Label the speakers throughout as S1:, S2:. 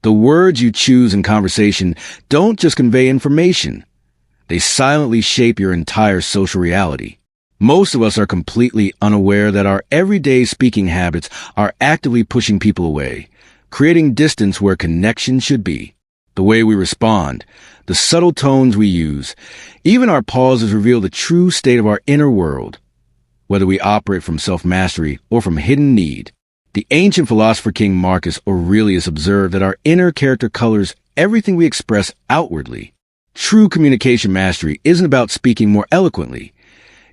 S1: The words you choose in conversation don't just convey information. They silently shape your entire social reality. Most of us are completely unaware that our everyday speaking habits are actively pushing people away, creating distance where connection should be. The way we respond, the subtle tones we use, even our pauses reveal the true state of our inner world, whether we operate from self-mastery or from hidden need. The ancient philosopher King Marcus Aurelius observed that our inner character colors everything we express outwardly. True communication mastery isn't about speaking more eloquently.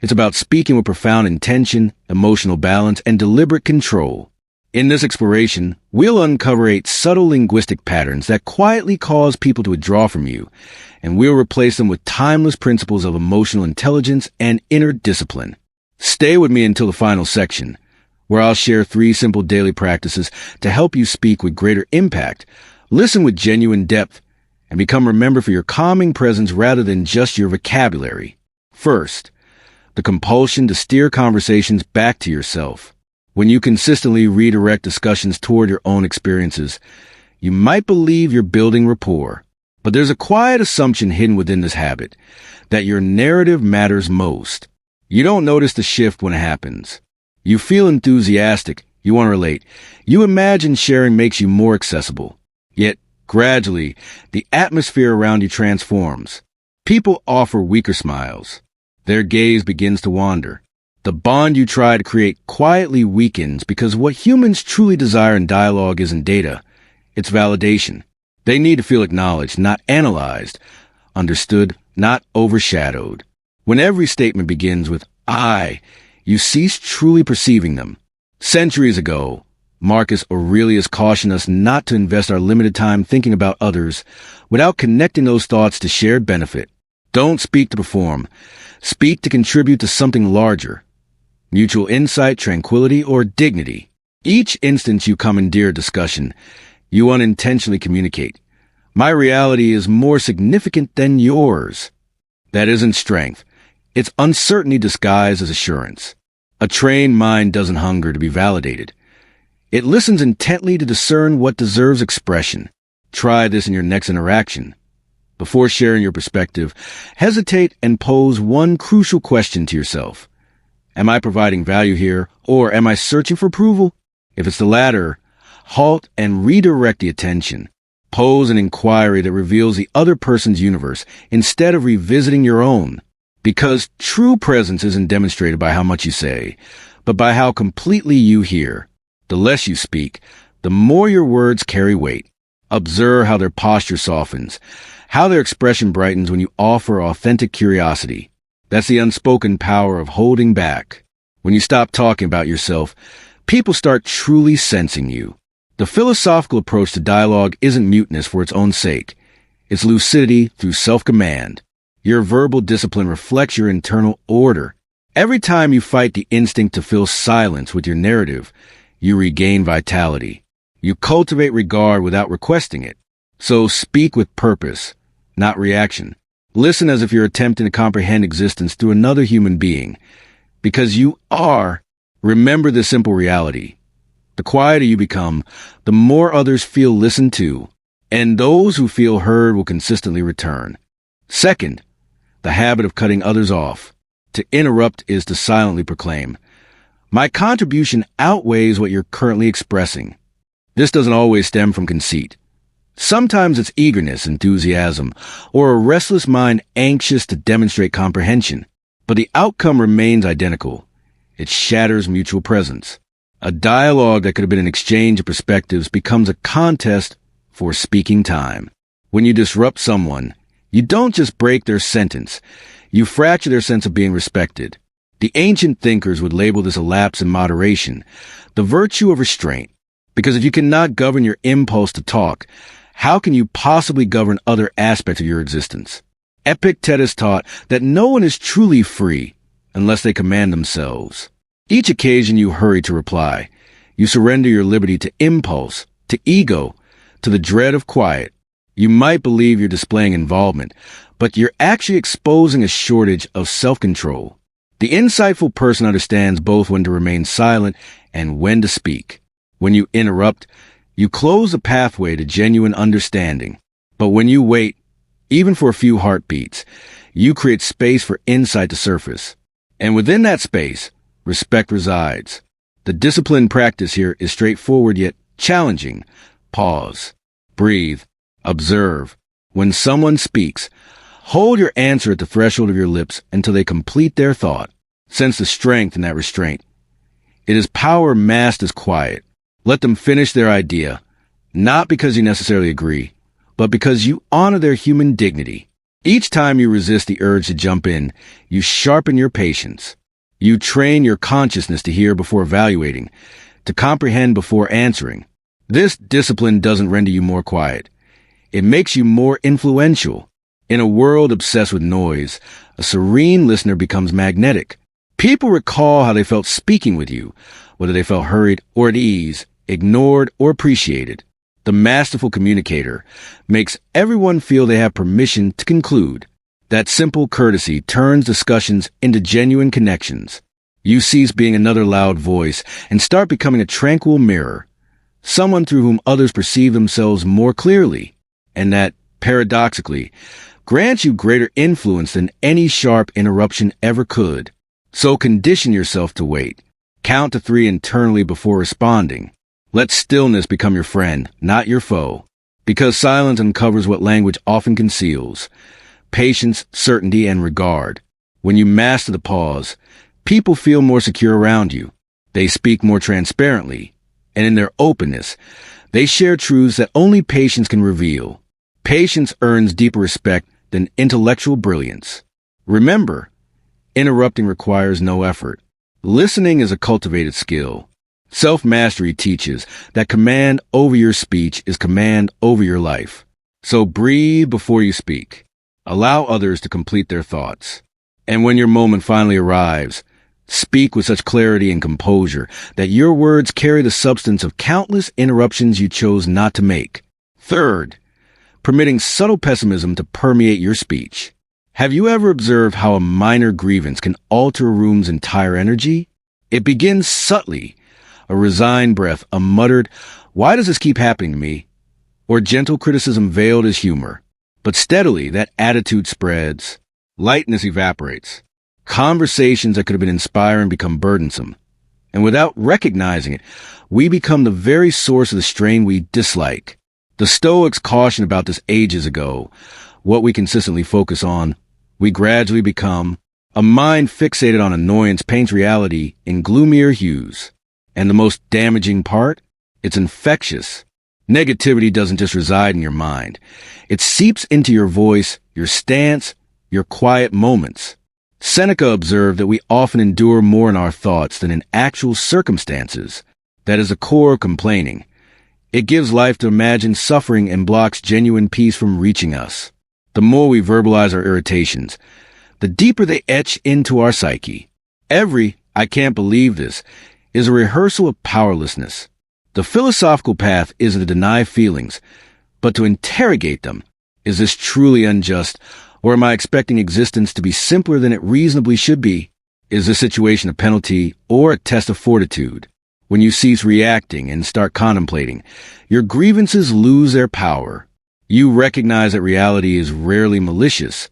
S1: It's about speaking with profound intention, emotional balance, and deliberate control. In this exploration, we'll uncover 8 subtle linguistic patterns that quietly cause people to withdraw from you, and we'll replace them with timeless principles of emotional intelligence and inner discipline. Stay with me until the final section, where I'll share 3 simple daily practices to help you speak with greater impact, listen with genuine depth, and become remembered for your calming presence rather than just your vocabulary. First, the compulsion to steer conversations back to yourself. When you consistently redirect discussions toward your own experiences, you might believe you're building rapport. But there's a quiet assumption hidden within this habit, that your narrative matters most. You don't notice the shift when it happens. You feel enthusiastic, you want to relate. You imagine sharing makes you more accessible. Yet, gradually, the atmosphere around you transforms. People offer weaker smiles. Their gaze begins to wander. The bond you try to create quietly weakens because what humans truly desire in dialogue isn't data, it's validation. They need to feel acknowledged, not analyzed, understood, not overshadowed. When every statement begins with I, you cease truly perceiving them. Centuries ago, Marcus Aurelius cautioned us not to invest our limited time thinking about others without connecting those thoughts to shared benefit. Don't speak to perform. Speak to contribute to something larger. Mutual insight, tranquility, or dignity. Each instance you commandeer a discussion, you unintentionally communicate. My reality is more significant than yours. That isn't strength. It's uncertainty disguised as assurance. A trained mind doesn't hunger to be validated. It listens intently to discern what deserves expression. Try this in your next interaction. Before sharing your perspective, hesitate and pose one crucial question to yourself. Am I providing value here, or am I searching for approval? If it's the latter, halt and redirect the attention. Pose an inquiry that reveals the other person's universe instead of revisiting your own. Because true presence isn't demonstrated by how much you say, but by how completely you hear. The less you speak, the more your words carry weight. Observe how their posture softens, how their expression brightens when you offer authentic curiosity. That's the unspoken power of holding back. When you stop talking about yourself, people start truly sensing you. The philosophical approach to dialogue isn't muteness for its own sake. It's lucidity through self-command. Your verbal discipline reflects your internal order. Every time you fight the instinct to fill silence with your narrative, you regain vitality. You cultivate regard without requesting it. So speak with purpose, not reaction. Listen as if you're attempting to comprehend existence through another human being. Because you are, remember this simple reality. The quieter you become, the more others feel listened to, and those who feel heard will consistently return. Second, the habit of cutting others off. To interrupt is to silently proclaim, my contribution outweighs what you're currently expressing. This doesn't always stem from conceit. Sometimes it's eagerness, enthusiasm, or a restless mind anxious to demonstrate comprehension. But the outcome remains identical. It shatters mutual presence. A dialogue that could have been an exchange of perspectives becomes a contest for speaking time. When you disrupt someone, you don't just break their sentence. You fracture their sense of being respected. The ancient thinkers would label this a lapse in moderation, the virtue of restraint. Because if you cannot govern your impulse to talk, how can you possibly govern other aspects of your existence? Epictetus taught that no one is truly free unless they command themselves. Each occasion you hurry to reply, you surrender your liberty to impulse, to ego, to the dread of quiet. You might believe you're displaying involvement, but you're actually exposing a shortage of self-control. The insightful person understands both when to remain silent and when to speak. When you interrupt, You close the pathway to genuine understanding. But when you wait, even for a few heartbeats, you create space for insight to surface. And within that space, respect resides. The disciplined practice here is straightforward yet challenging. Pause. Breathe. Observe. When someone speaks, hold your answer at the threshold of your lips until they complete their thought. Sense the strength in that restraint. It is power masked as quiet. Let them finish their idea, not because you necessarily agree, but because you honor their human dignity. Each time you resist the urge to jump in, you sharpen your patience. You train your consciousness to hear before evaluating, to comprehend before answering. This discipline doesn't render you more quiet. It makes you more influential. In a world obsessed with noise, a serene listener becomes magnetic. People recall how they felt speaking with you, whether they felt hurried or at ease, ignored or appreciated. The masterful communicator makes everyone feel they have permission to conclude. That simple courtesy turns discussions into genuine connections. You cease being another loud voice and start becoming a tranquil mirror, someone through whom others perceive themselves more clearly, and that, paradoxically, grants you greater influence than any sharp interruption ever could. So condition yourself to wait. Count to 3 internally before responding. Let stillness become your friend, not your foe, because silence uncovers what language often conceals: patience, certainty, and regard. When you master the pause, people feel more secure around you. They speak more transparently, and in their openness, they share truths that only patience can reveal. Patience earns deeper respect than intellectual brilliance. Remember, interrupting requires no effort. Listening is a cultivated skill. Self-mastery teaches that command over your speech is command over your life. So breathe before you speak. Allow others to complete their thoughts. And when your moment finally arrives, speak with such clarity and composure that your words carry the substance of countless interruptions you chose not to make. Third, permitting subtle pessimism to permeate your speech. Have you ever observed how a minor grievance can alter a room's entire energy? It begins subtly. A resigned breath, a muttered, "Why does this keep happening to me?" or gentle criticism veiled as humor. But steadily, that attitude spreads. Lightness evaporates. Conversations that could have been inspiring become burdensome. And without recognizing it, we become the very source of the strain we dislike. The Stoics cautioned about this ages ago. What we consistently focus on, we gradually become. A mind fixated on annoyance paints reality in gloomier hues. And the most damaging part? It's infectious. Negativity doesn't just reside in your mind. It seeps into your voice, your stance, your quiet moments. Seneca observed that we often endure more in our thoughts than in actual circumstances. That is the core of complaining. It gives life to imagine suffering and blocks genuine peace from reaching us. The more we verbalize our irritations, the deeper they etch into our psyche. Every "I can't believe this" is a rehearsal of powerlessness. The philosophical path isn't to deny feelings, but to interrogate them. Is this truly unjust, or am I expecting existence to be simpler than it reasonably should be? Is this situation a penalty or a test of fortitude? When you cease reacting and start contemplating, your grievances lose their power. You recognize that reality is rarely malicious.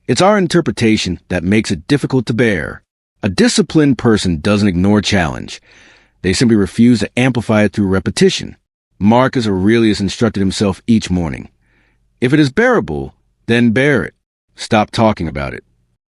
S1: It's our interpretation that makes it difficult to bear. A disciplined person doesn't ignore challenge. They simply refuse to amplify it through repetition. Marcus Aurelius instructed himself each morning, "If it is bearable, then bear it. Stop talking about it."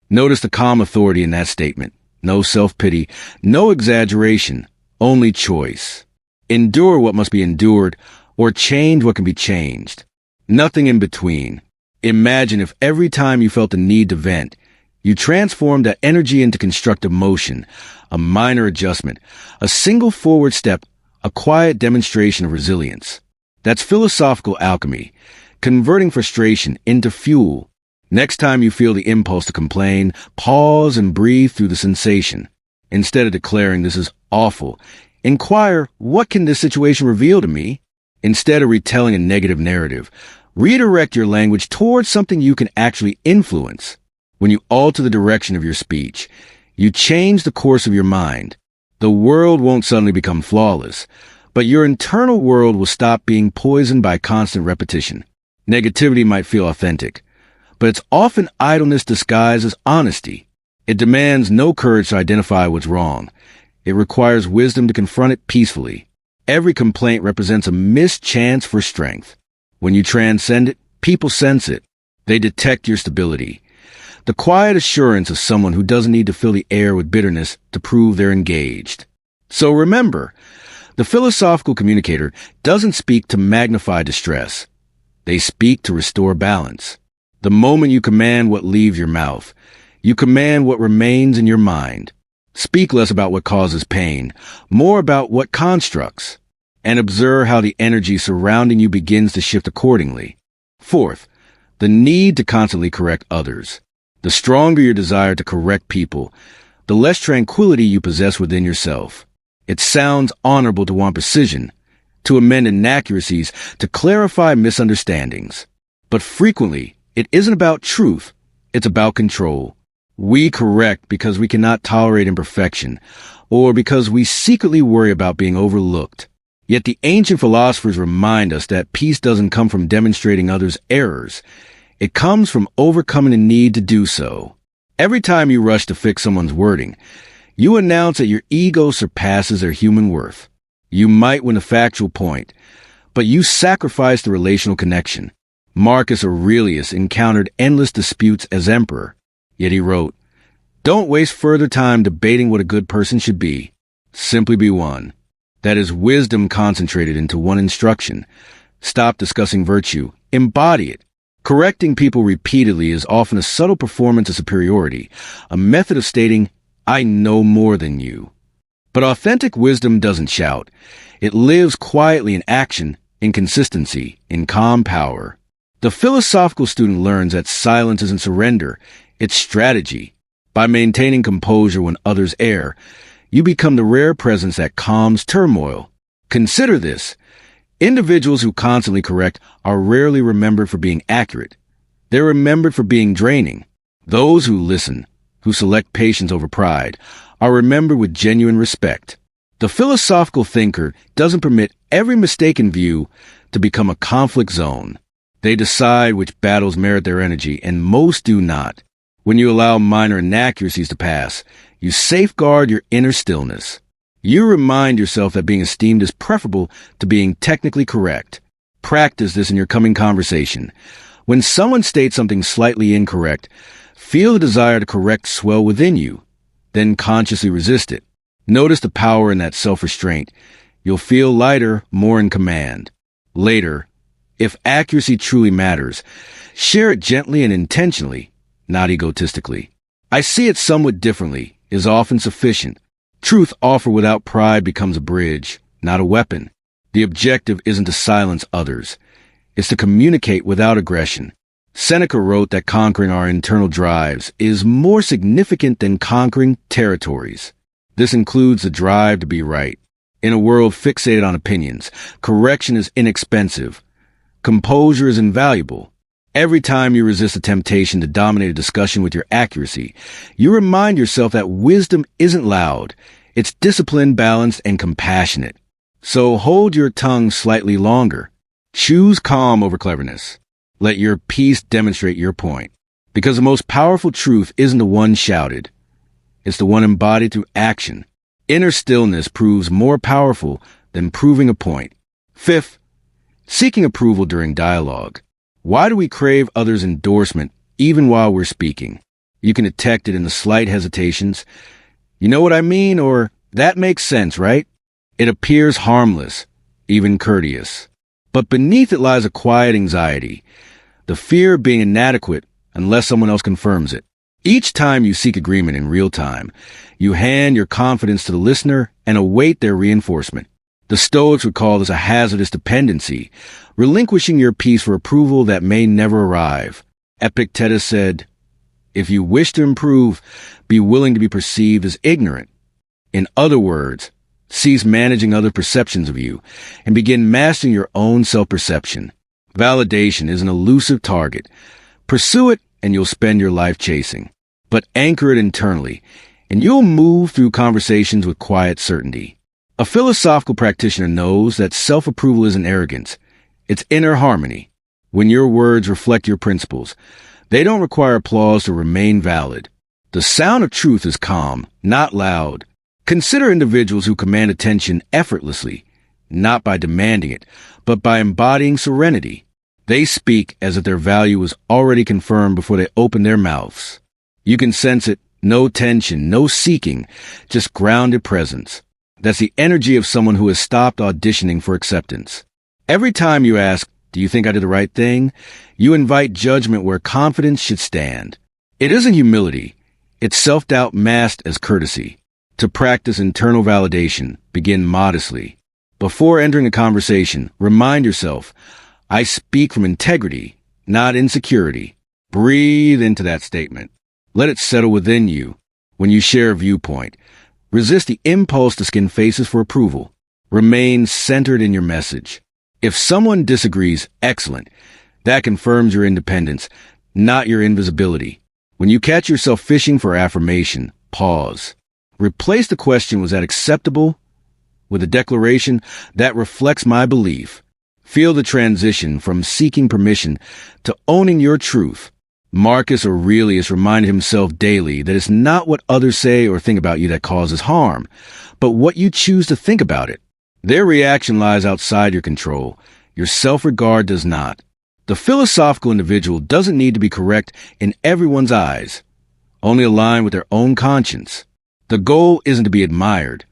S1: Notice the calm authority in that statement. No self-pity, no exaggeration, only choice. Endure what must be endured, or change what can be changed. Nothing in between. Imagine if every time you felt the need to vent, you transformed that energy into constructive motion, a minor adjustment, a single forward step, a quiet demonstration of resilience. That's philosophical alchemy, converting frustration into fuel. Next time you feel the impulse to complain, pause and breathe through the sensation. Instead of declaring "this is awful," inquire, "What can this situation reveal to me?" Instead of retelling a negative narrative, redirect your language towards something you can actually influence. When you alter the direction of your speech, you change the course of your mind. The world won't suddenly become flawless, But your internal world will stop being poisoned by constant repetition. Negativity might feel authentic, but it's often idleness disguised as honesty. It demands no courage to identify what's wrong. It requires wisdom to confront it peacefully. Every complaint represents a missed chance for strength. When you transcend it, people sense it. They detect your stability. The quiet assurance of someone who doesn't need to fill the air with bitterness to prove they're engaged. So remember, the philosophical communicator doesn't speak to magnify distress. They speak to restore balance. The moment you command what leaves your mouth, you command what remains in your mind. Speak less about what causes pain, more about what constructs, and observe how the energy surrounding you begins to shift accordingly. Fourth, the need to constantly correct others. The stronger your desire to correct people, the less tranquility you possess within yourself. It sounds honorable to want precision, to amend inaccuracies, to clarify misunderstandings. But frequently, it isn't about truth, it's about control. We correct because we cannot tolerate imperfection, or because we secretly worry about being overlooked. Yet the ancient philosophers remind us that peace doesn't come from demonstrating others' errors. It comes from overcoming the need to do so. Every time you rush to fix someone's wording, you announce that your ego surpasses their human worth. You might win a factual point, but you sacrifice the relational connection. Marcus Aurelius encountered endless disputes as emperor, yet he wrote, "Don't waste further time debating what a good person should be. Simply be one." That is wisdom concentrated into one instruction. Stop discussing virtue. Embody it. Correcting people repeatedly is often a subtle performance of superiority, a method of stating, "I know more than you." But authentic wisdom doesn't shout. It lives quietly in action, in consistency, in calm power. The philosophical student learns that silence isn't surrender, it's strategy. By maintaining composure when others err, you become the rare presence that calms turmoil. Consider this. Individuals who constantly correct are rarely remembered for being accurate. They're remembered for being draining. Those who listen, who select patience over pride, are remembered with genuine respect. The philosophical thinker doesn't permit every mistaken view to become a conflict zone. They decide which battles merit their energy, and most do not. When you allow minor inaccuracies to pass, you safeguard your inner stillness. You remind yourself that being esteemed is preferable to being technically correct. Practice this in your coming conversation. When someone states something slightly incorrect, feel the desire to correct swell within you, then consciously resist it. Notice the power in that self-restraint. You'll feel lighter, more in command. Later, if accuracy truly matters, share it gently and intentionally, not egotistically. "I see it somewhat differently" is often sufficient. Truth offered without pride becomes a bridge, not a weapon. The objective isn't to silence others. It's to communicate without aggression. Seneca wrote that conquering our internal drives is more significant than conquering territories. This includes the drive to be right. In a world fixated on opinions, correction is inexpensive. Composure is invaluable. Every time you resist a temptation to dominate a discussion with your accuracy, you remind yourself that wisdom isn't loud. It's disciplined, balanced, and compassionate. So hold your tongue slightly longer. Choose calm over cleverness. Let your peace demonstrate your point. Because the most powerful truth isn't the one shouted. It's the one embodied through action. Inner stillness proves more powerful than proving a point. Fifth, seeking approval during dialogue. Why do we crave others' endorsement even while we're speaking? You can detect it in the slight hesitations. "You know what I mean?" or "That makes sense, right?" It appears harmless, even courteous. But beneath it lies a quiet anxiety, the fear of being inadequate unless someone else confirms it. Each time you seek agreement in real time, you hand your confidence to the listener and await their reinforcement. The Stoics would call this a hazardous dependency, relinquishing your peace for approval that may never arrive. Epictetus said, "If you wish to improve, be willing to be perceived as ignorant." In other words, cease managing other perceptions of you and begin mastering your own self-perception. Validation is an elusive target. Pursue it and you'll spend your life chasing. But anchor it internally, and you'll move through conversations with quiet certainty. A philosophical practitioner knows that self-approval isn't arrogance. It's inner harmony. When your words reflect your principles, they don't require applause to remain valid. The sound of truth is calm, not loud. Consider individuals who command attention effortlessly, not by demanding it, but by embodying serenity. They speak as if their value was already confirmed before they open their mouths. You can sense it, no tension, no seeking, just grounded presence. That's the energy of someone who has stopped auditioning for acceptance. Every time you ask, "Do you think I did the right thing?" you invite judgment where confidence should stand. It isn't humility. It's self-doubt masked as courtesy. To practice internal validation, begin modestly. Before entering a conversation, remind yourself, "I speak from integrity, not insecurity." Breathe into that statement. Let it settle within you. When you share a viewpoint, resist the impulse to skin faces for approval. Remain centered in your message. If someone disagrees, excellent. That confirms your independence, not your invisibility. When you catch yourself fishing for affirmation, pause. Replace the question, "Was that acceptable?" with a declaration, "That reflects my belief." Feel the transition from seeking permission to owning your truth. Marcus Aurelius reminded himself daily that it's not what others say or think about you that causes harm, but what you choose to think about it. Their reaction lies outside your control. Your self-regard does not. The philosophical individual doesn't need to be correct in everyone's eyes, only aligned with their own conscience. The goal isn't to be admired.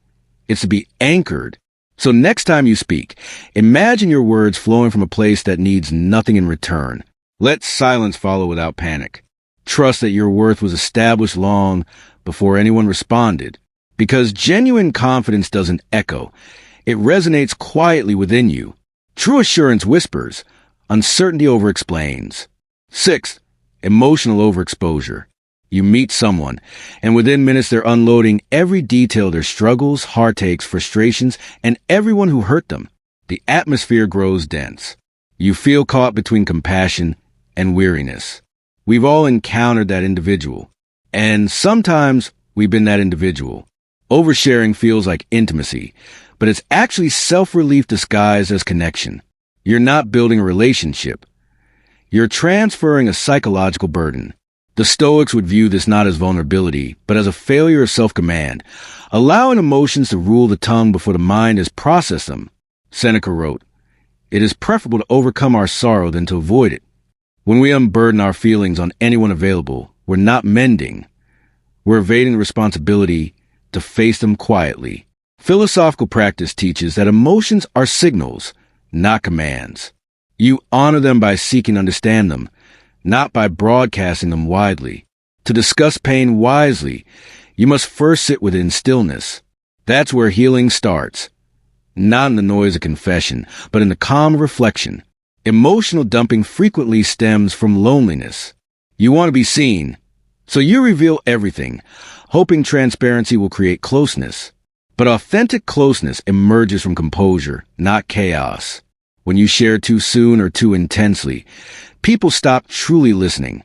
S1: It's to be anchored. So next time you speak, imagine your words flowing from a place that needs nothing in return. Let silence follow without panic. Trust that your worth was established long before anyone responded. Because genuine confidence doesn't echo. It resonates quietly within you. True assurance whispers. Uncertainty overexplains. Sixth, emotional overexposure. You meet someone, and within minutes they're unloading every detail of their struggles, heartaches, frustrations, and everyone who hurt them. The atmosphere grows dense. You feel caught between compassion and weariness. We've all encountered that individual, and sometimes we've been that individual. Oversharing feels like intimacy, but it's actually self-relief disguised as connection. You're not building a relationship. You're transferring a psychological burden. The Stoics would view this not as vulnerability, but as a failure of self-command, allowing emotions to rule the tongue before the mind has processed them. Seneca wrote, "It is preferable to overcome our sorrow than to avoid it." When we unburden our feelings on anyone available, we're not mending. We're evading the responsibility to face them quietly. Philosophical practice teaches that emotions are signals, not commands. You honor them by seeking to understand them, not by broadcasting them widely. To discuss pain wisely, you must first sit within stillness. That's where healing starts. Not in the noise of confession, but in the calm of reflection. Emotional dumping frequently stems from loneliness. You want to be seen, so you reveal everything, hoping transparency will create closeness. But authentic closeness emerges from composure, not chaos. When you share too soon or too intensely, people stop truly listening.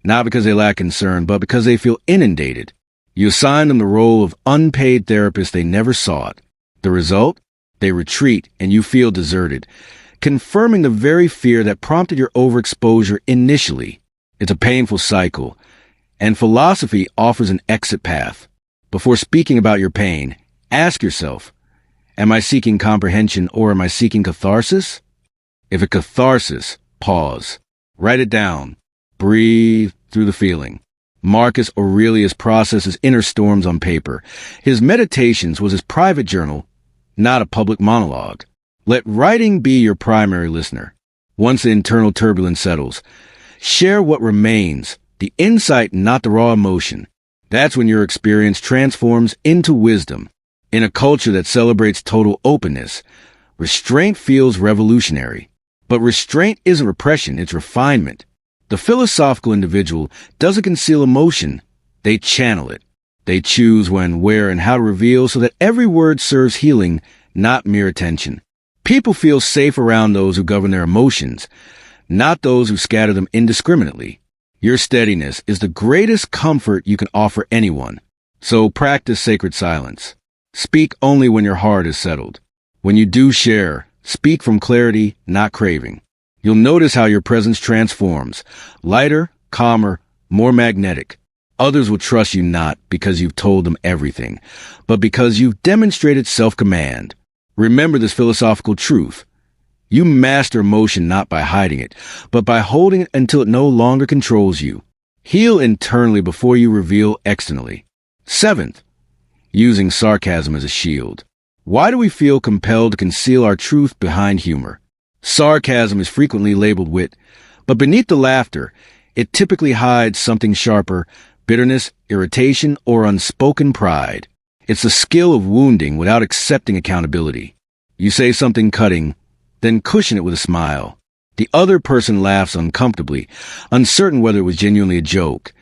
S1: Not because they lack concern, but because they feel inundated. You assign them the role of unpaid therapist they never sought. The result? They retreat and you feel deserted, confirming the very fear that prompted your overexposure initially. It's a painful cycle, and philosophy offers an exit path. Before speaking about your pain, ask yourself, am I seeking comprehension or am I seeking catharsis? If a catharsis, pause. Write it down. Breathe through the feeling. Marcus Aurelius processes inner storms on paper. His Meditations was his private journal, not a public monologue. Let writing be your primary listener. Once the internal turbulence settles, share what remains, the insight, not the raw emotion. That's when your experience transforms into wisdom. In a culture that celebrates total openness, restraint feels revolutionary. But restraint isn't repression, it's refinement. The philosophical individual doesn't conceal emotion. They channel it. They choose when, where, and how to reveal so that every word serves healing, not mere attention. People feel safe around those who govern their emotions, not those who scatter them indiscriminately. Your steadiness is the greatest comfort you can offer anyone. So practice sacred silence. Speak only when your heart is settled. When you do share, speak from clarity, not craving. You'll notice how your presence transforms, lighter, calmer, more magnetic. Others will trust you not because you've told them everything, but because you've demonstrated self-command. Remember this philosophical truth. You master emotion not by hiding it, but by holding it until it no longer controls you. Heal internally before you reveal externally. 7th, using sarcasm as a shield. Why do we feel compelled to conceal our truth behind humor? Sarcasm is frequently labeled wit, but beneath the laughter, it typically hides something sharper, bitterness, irritation, or unspoken pride. It's the skill of wounding without accepting accountability. You say something cutting, then cushion it with a smile. The other person laughs uncomfortably, uncertain whether it was genuinely a joke.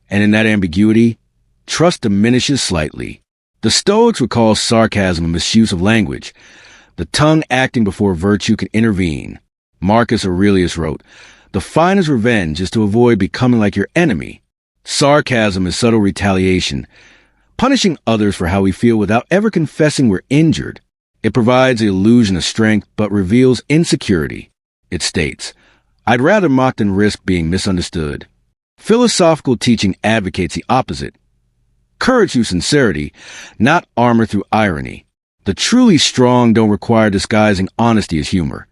S1: And in that ambiguity, trust diminishes slightly. The Stoics would call sarcasm a misuse of language. The tongue acting before virtue can intervene. Marcus Aurelius wrote, "The finest revenge is to avoid becoming like your enemy." Sarcasm is subtle retaliation, punishing others for how we feel without ever confessing we're injured. It provides the illusion of strength but reveals insecurity. It states, "I'd rather mock than risk being misunderstood." Philosophical teaching advocates the opposite. Courage through sincerity, not armor through irony. The truly strong don't require disguising honesty as humor.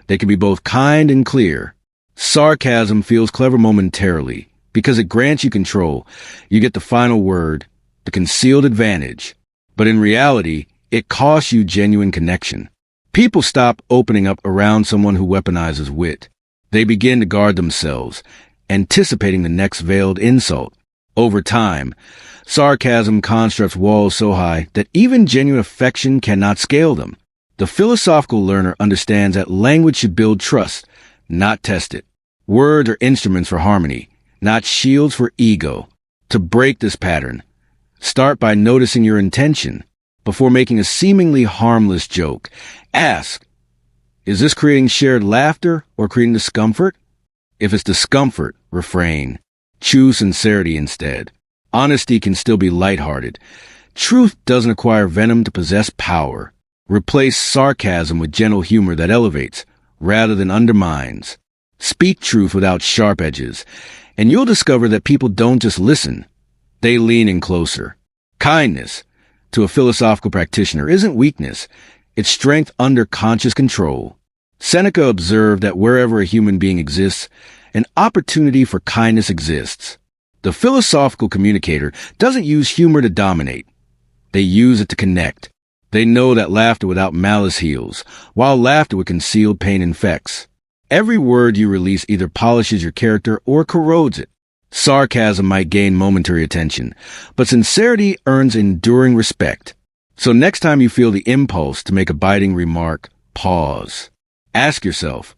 S1: They can be both kind and clear. Sarcasm feels clever momentarily because it grants you control. You get the final word, the concealed advantage. But in reality, it costs you genuine connection. People stop opening up around someone who weaponizes wit. They begin to guard themselves, anticipating the next veiled insult. Over time, sarcasm constructs walls so high that even genuine affection cannot scale them. The philosophical learner understands that language should build trust, not test it. Words are instruments for harmony, not shields for ego. To break this pattern, start by noticing your intention. Before making a seemingly harmless joke, ask, is this creating shared laughter or creating discomfort? If it's discomfort, refrain. Choose sincerity instead. Honesty can still be lighthearted. Truth doesn't acquire venom to possess power. Replace sarcasm with gentle humor that elevates, rather than undermines. Speak truth without sharp edges, and you'll discover that people don't just listen. They lean in closer. Kindness, to a philosophical practitioner, isn't weakness. It's strength under conscious control. Seneca observed that wherever a human being exists, an opportunity for kindness exists. The philosophical communicator doesn't use humor to dominate. They use it to connect. They know that laughter without malice heals, while laughter with concealed pain infects. Every word you release either polishes your character or corrodes it. Sarcasm might gain momentary attention, but sincerity earns enduring respect. So next time you feel the impulse to make a biting remark, pause. Ask yourself,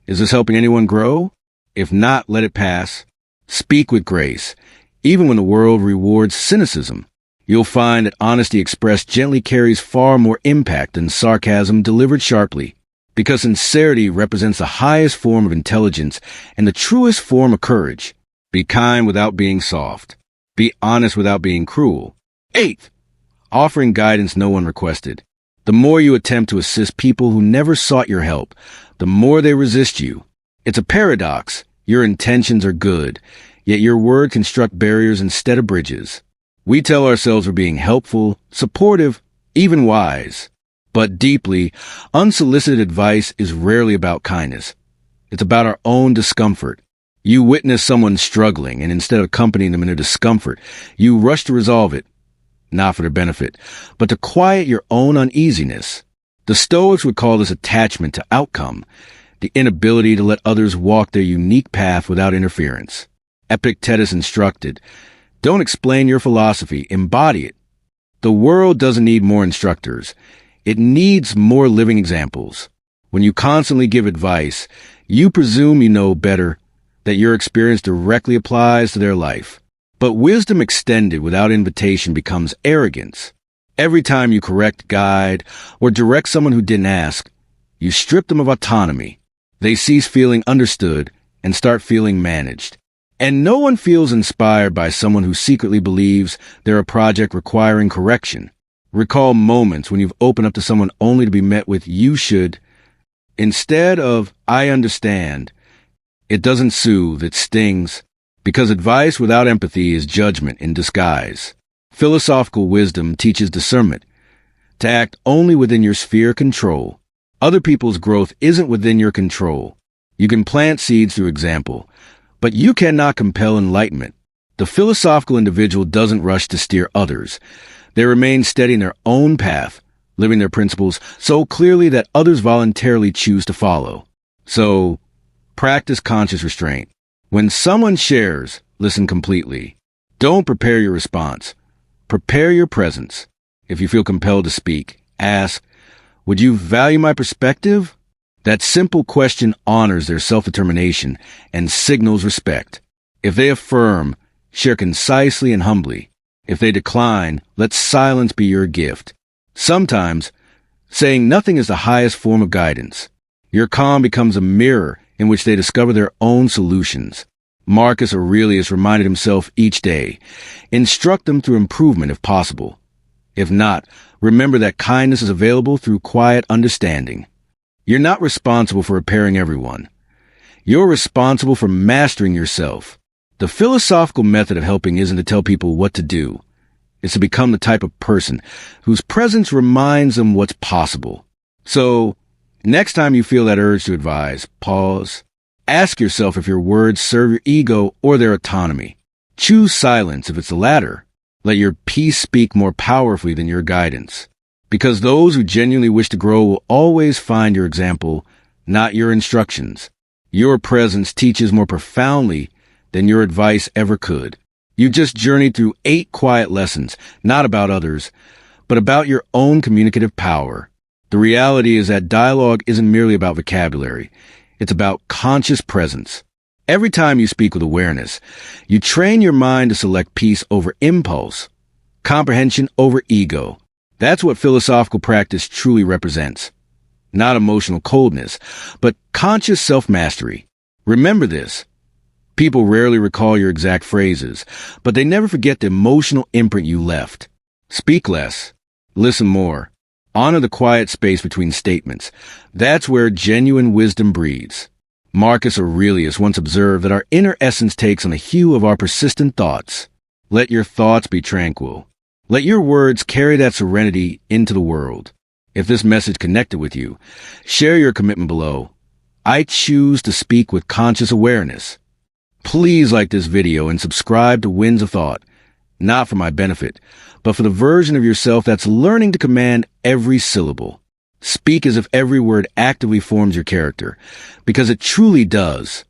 S1: is this helping anyone grow? If not, let it pass. Speak with grace. Even when the world rewards cynicism, you'll find that honesty expressed gently carries far more impact than sarcasm delivered sharply. Because sincerity represents the highest form of intelligence and the truest form of courage. Be kind without being soft. Be honest without being cruel. 8th, offering guidance no one requested. The more you attempt to assist people who never sought your help, the more they resist you. It's a paradox. Your intentions are good, yet your word constructs barriers instead of bridges. We tell ourselves we're being helpful, supportive, even wise. But deeply, unsolicited advice is rarely about kindness. It's about our own discomfort. You witness someone struggling, and instead of accompanying them in their discomfort, you rush to resolve it, not for their benefit, but to quiet your own uneasiness. The Stoics would call this attachment to outcome, the inability to let others walk their unique path without interference. Epictetus instructed, don't explain your philosophy, embody it. The world doesn't need more instructors. It needs more living examples. When you constantly give advice, you presume you know better, that your experience directly applies to their life. But wisdom extended without invitation becomes arrogance. Every time you correct, guide, or direct someone who didn't ask, you strip them of autonomy. They cease feeling understood and start feeling managed. And no one feels inspired by someone who secretly believes they're a project requiring correction. Recall moments when you've opened up to someone only to be met with "you should" instead of "I understand." It doesn't soothe, it stings, because advice without empathy is judgment in disguise. Philosophical wisdom teaches discernment, to act only within your sphere of control. Other people's growth isn't within your control. You can plant seeds through example, but you cannot compel enlightenment. The philosophical individual doesn't rush to steer others. They remain steady in their own path, living their principles so clearly that others voluntarily choose to follow. So, practice conscious restraint. When someone shares, listen completely. Don't prepare your response. Prepare your presence. If you feel compelled to speak, ask, "Would you value my perspective?" That simple question honors their self-determination and signals respect. If they affirm, share concisely and humbly. If they decline, let silence be your gift. Sometimes, saying nothing is the highest form of guidance. Your calm becomes a mirror in which they discover their own solutions. Marcus Aurelius reminded himself each day, instruct them through improvement if possible. If not, remember that kindness is available through quiet understanding. You're not responsible for repairing everyone. You're responsible for mastering yourself. The philosophical method of helping isn't to tell people what to do. It's to become the type of person whose presence reminds them what's possible. So, next time you feel that urge to advise, pause. Ask yourself if your words serve your ego or their autonomy. Choose silence if it's the latter. Let your peace speak more powerfully than your guidance. Because those who genuinely wish to grow will always find your example, not your instructions. Your presence teaches more profoundly than your advice ever could. You just journeyed through 8 quiet lessons, not about others, but about your own communicative power. The reality is that dialogue isn't merely about vocabulary. It's about conscious presence. Every time you speak with awareness, you train your mind to select peace over impulse, comprehension over ego. That's what philosophical practice truly represents. Not emotional coldness, but conscious self-mastery. Remember this. People rarely recall your exact phrases, but they never forget the emotional imprint you left. Speak less. Listen more. Honor the quiet space between statements. That's where genuine wisdom breathes. Marcus Aurelius once observed that our inner essence takes on the hue of our persistent thoughts. Let your thoughts be tranquil. Let your words carry that serenity into the world. If this message connected with you, share your commitment below. I choose to speak with conscious awareness. Please like this video and subscribe to Winds of Thought, not for my benefit, but for the version of yourself that's learning to command every syllable. Speak as if every word actively forms your character, because it truly does.